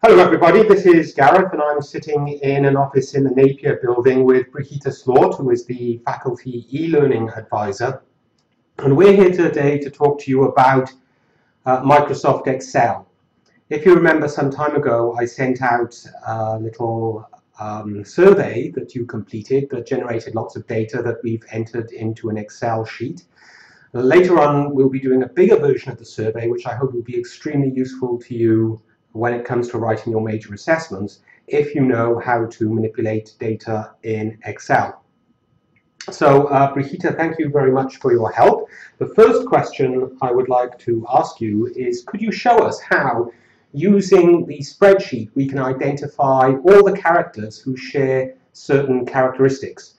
Hello everybody, this is Gareth and I'm sitting in an office in the Napier building with Brigitte Sloot, who is the faculty e-learning advisor. And we're here today to talk to you about Microsoft Excel. If you remember, some time ago I sent out a little survey that you completed that generated lots of data that we've entered into an Excel sheet. Later on we'll be doing a bigger version of the survey, which I hope will be extremely useful to you when it comes to writing your major assessments, if you know how to manipulate data in Excel. So Brigitte, thank you very much for your help. The first question I would like to ask you is, could you show us how, using the spreadsheet, we can identify all the characters who share certain characteristics?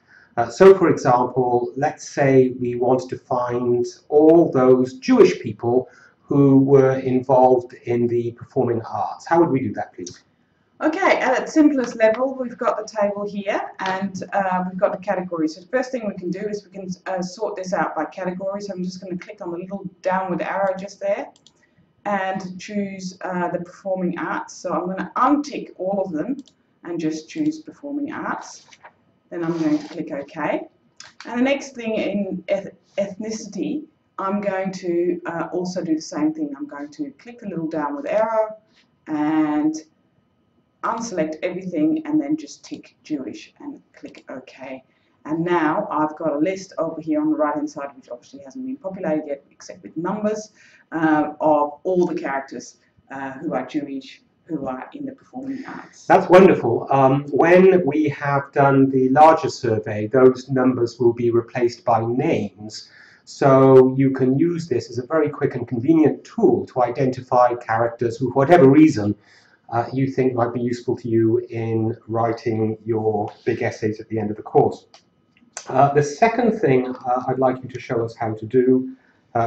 So for example, let's say we want to find all those Jewish people who were involved in the performing arts. How would we do that, please? Okay, at its simplest level, we've got the table here and we've got the categories. So the first thing we can do is we can sort this out by category. So I'm just going to click on the little downward arrow just there and choose the performing arts. So I'm going to untick all of them and just choose performing arts. Then I'm going to click OK. And the next thing in ethnicity, I'm going to also do the same thing. I'm going to click the little downward arrow and unselect everything and then just tick Jewish and click OK. And now I've got a list over here on the right hand side, which obviously hasn't been populated yet except with numbers, of all the characters who are Jewish, who are in the performing arts. That's wonderful. When we have done the larger survey, those numbers will be replaced by names. So you can use this as a very quick and convenient tool to identify characters who, for whatever reason, you think might be useful to you in writing your big essays at the end of the course. The second thing I'd like you to show us how to do,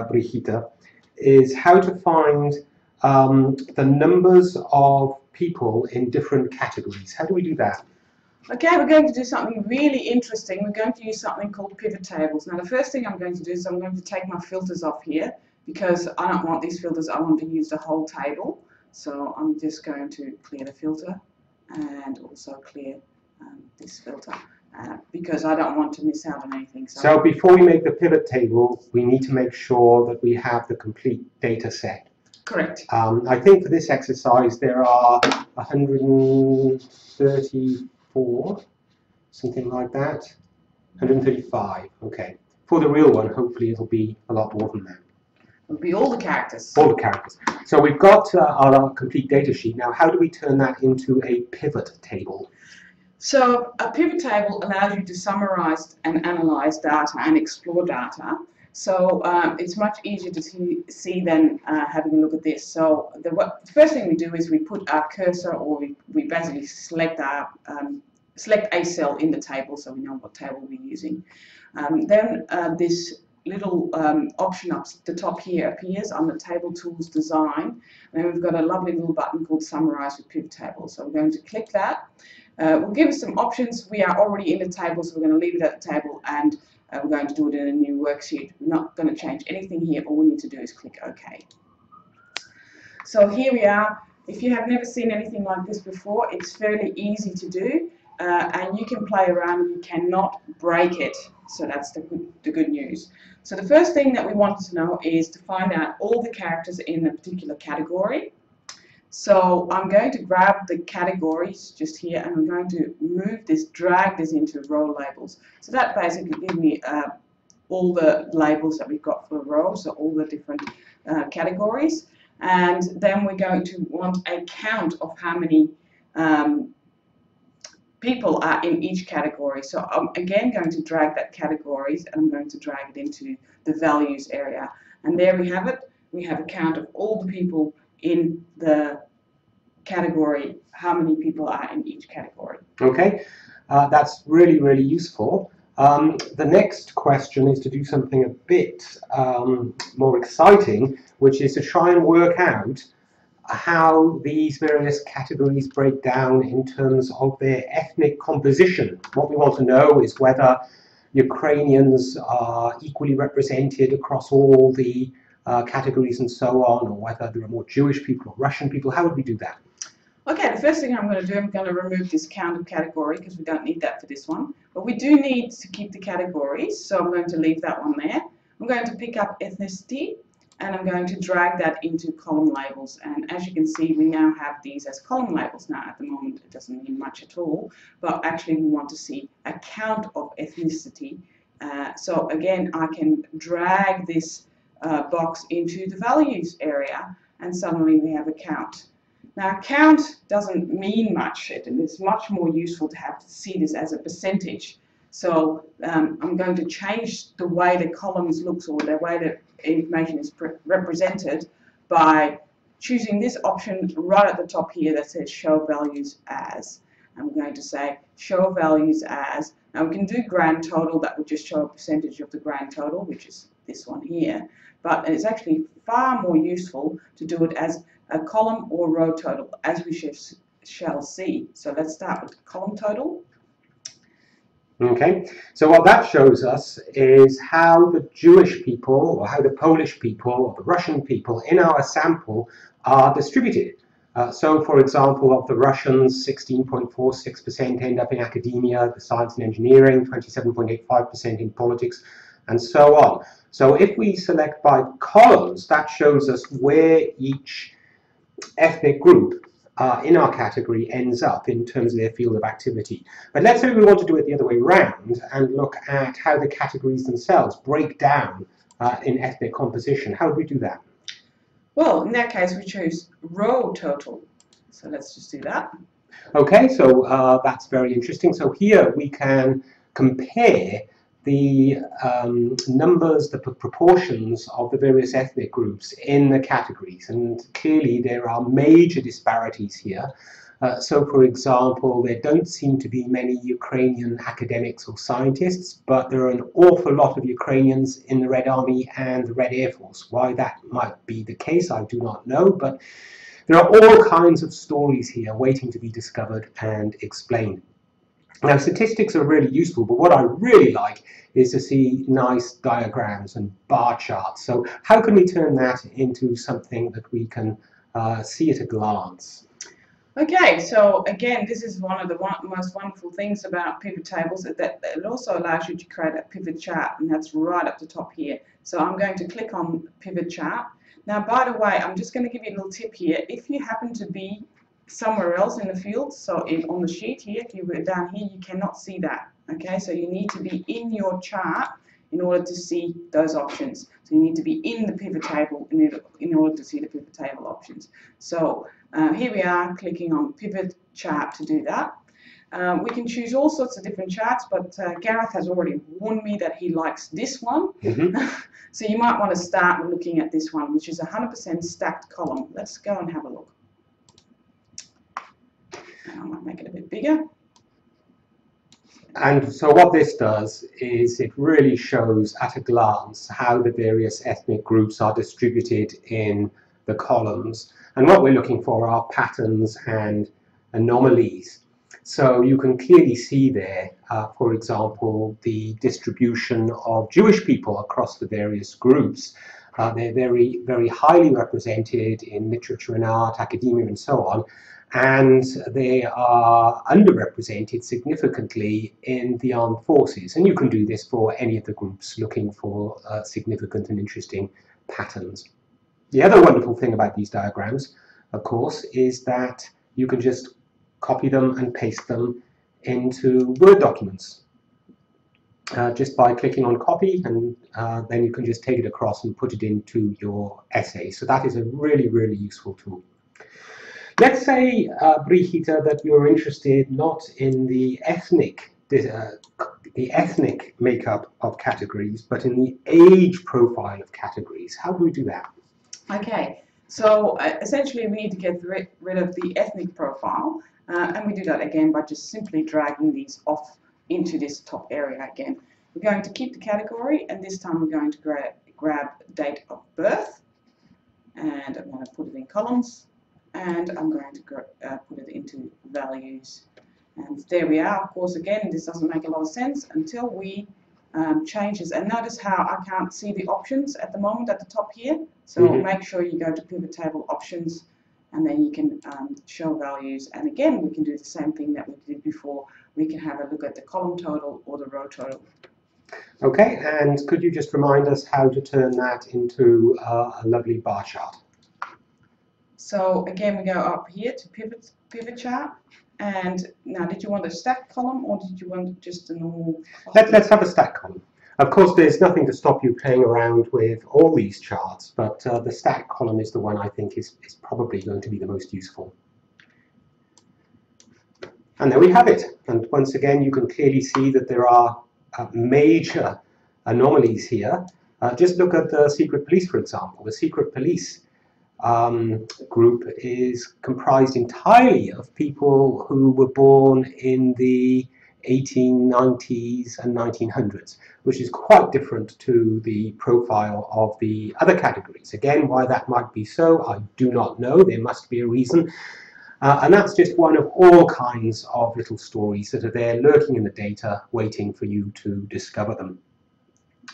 Brigitte, is how to find the numbers of people in different categories. How do we do that? Okay, we're going to do something really interesting. We're going to use something called pivot tables. Now the first thing I'm going to do is I'm going to take my filters off here because I don't want these filters, I want to use the whole table. So I'm just going to clear the filter and also clear this filter because I don't want to miss out on anything. So before we make the pivot table, we need to make sure that we have the complete data set. Correct. I think for this exercise there are 134, something like that. 135, okay. For the real one, hopefully it'll be a lot more than that. It'll be all the characters. All the characters. So we've got our complete data sheet. Now, how do we turn that into a pivot table? So a pivot table allows you to summarize and analyze data and explore data. So it's much easier to see than having a look at this. So the first thing we do is we put our cursor, or we basically select a cell in the table so we know what table we're using. Then this little option up the top here appears on the Table Tools Design. And then we've got a lovely little button called Summarise with Pivot Table. So we're going to click that. We'll give us some options. We are already in the table, so we're going to leave it at the table and we're going to do it in a new worksheet. We're not going to change anything here. All we need to do is click OK. So here we are. If you have never seen anything like this before, it's fairly easy to do. And you can play around and you cannot break it. So that's the good news. So the first thing that we wanted to know is to find out all the characters in a particular category. So I'm going to grab the categories just here and I'm going to move this, drag this into row labels. So that basically gives me all the labels that we've got for a row, so all the different categories. And then we're going to want a count of how many people are in each category. So I'm again going to drag that categories and I'm going to drag it into the values area. And there we have it. We have a count of all the people in the category, how many people are in each category. Okay, that's really, really useful. The next question is to do something a bit more exciting, which is to try and work out how these various categories break down in terms of their ethnic composition. What we want to know is whether Ukrainians are equally represented across all the categories and so on, or whether there are more Jewish people or Russian people. How would we do that? Okay, the first thing I'm going to do, I'm going to remove this counter category because we don't need that for this one. But we do need to keep the categories, so I'm going to leave that one there. I'm going to pick up ethnicity and I'm going to drag that into column labels. And as you can see, we now have these as column labels. Now at the moment it doesn't mean much at all, but actually we want to see a count of ethnicity. So again, I can drag this box into the values area and suddenly we have a count. Now, count doesn't mean much. It is much more useful to have to see this as a percentage. So I'm going to change the way the columns looks or the way the information is represented by choosing this option right at the top here that says show values as. I'm going to say show values as. Now we can do grand total, that would just show a percentage of the grand total, which is this one here. But it's actually far more useful to do it as a column or row total, as we shall see. So let's start with column total. Okay, so what that shows us is how the Jewish people, or how the Polish people, or the Russian people in our sample are distributed. So, for example, of the Russians, 16.46% end up in academia, the science and engineering, 27.85% in politics, and so on. So if we select by columns, that shows us where each ethnic group in our category ends up in terms of their field of activity. But let's say we want to do it the other way around and look at how the categories themselves break down in ethnic composition. How do we do that? Well, in that case, we choose row total. So let's just do that. Okay, so that's very interesting. So here we can compare the numbers, the proportions of the various ethnic groups in the categories. And clearly there are major disparities here. So for example, there don't seem to be many Ukrainian academics or scientists, but there are an awful lot of Ukrainians in the Red Army and the Red Air Force. Why that might be the case, I do not know, but there are all kinds of stories here waiting to be discovered and explained. Now, statistics are really useful, but what I really like is to see nice diagrams and bar charts. So how can we turn that into something that we can see at a glance? Okay, so again, this is one of the most wonderful things about pivot tables, that it also allows you to create a pivot chart, and that's right up the top here. So I'm going to click on pivot chart. Now, by the way, I'm just going to give you a little tip here. If you happen to be somewhere else in the field, so on the sheet here, if you were down here, you cannot see that. Okay, so you need to be in your chart in order to see those options. So you need to be in the pivot table in order to see the pivot table options. So here we are clicking on pivot chart to do that. We can choose all sorts of different charts, but Gareth has already warned me that he likes this one. So you might want to start looking at this one, which is 100% stacked column. Let's go and have a look. I might make it a bit bigger. And so what this does is it really shows at a glance how the various ethnic groups are distributed in the columns. And what we're looking for are patterns and anomalies. So you can clearly see there, for example, the distribution of Jewish people across the various groups. They're very, very highly represented in literature and art, academia, and so on. And they are underrepresented significantly in the armed forces. And you can do this for any of the groups looking for significant and interesting patterns. The other wonderful thing about these diagrams, of course, is that you can just copy them and paste them into Word documents just by clicking on copy, and then you can just take it across and put it into your essay. So that is a really, really useful tool. Let's say, Brigitte, that you're interested not in the ethnic makeup of categories, but in the age profile of categories. How do we do that? Okay, so essentially we need to get rid of the ethnic profile, and we do that again by just simply dragging these off into this top area again. We're going to keep the category, and this time we're going to grab date of birth, and I'm going to put it in columns. And I'm going to put it into values. And there we are. Of course, again, this doesn't make a lot of sense until we change this. And notice how I can't see the options at the moment at the top here. So make sure you go to pivot table options and then you can show values. And again, we can do the same thing that we did before. We can have a look at the column total or the row total. Okay, and could you just remind us how to turn that into a lovely bar chart? So again, we go up here to pivot chart. And now, did you want a stacked column or did you want just a normal? Let's have a stacked column. Of course, there's nothing to stop you playing around with all these charts, but the stacked column is the one I think is probably going to be the most useful. And there we have it. And once again, you can clearly see that there are major anomalies here. Just look at the secret police, for example. The secret police group is comprised entirely of people who were born in the 1890s and 1900s, which is quite different to the profile of the other categories. Again, why that might be so, I do not know. There must be a reason. And that's just one of all kinds of little stories that are there lurking in the data, waiting for you to discover them.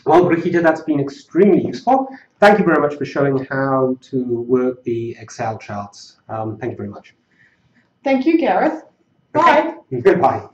Well, Brigitte, that's been extremely useful. Thank you very much for showing how to work the Excel charts. Thank you very much. Thank you, Gareth. Bye. Okay. Goodbye.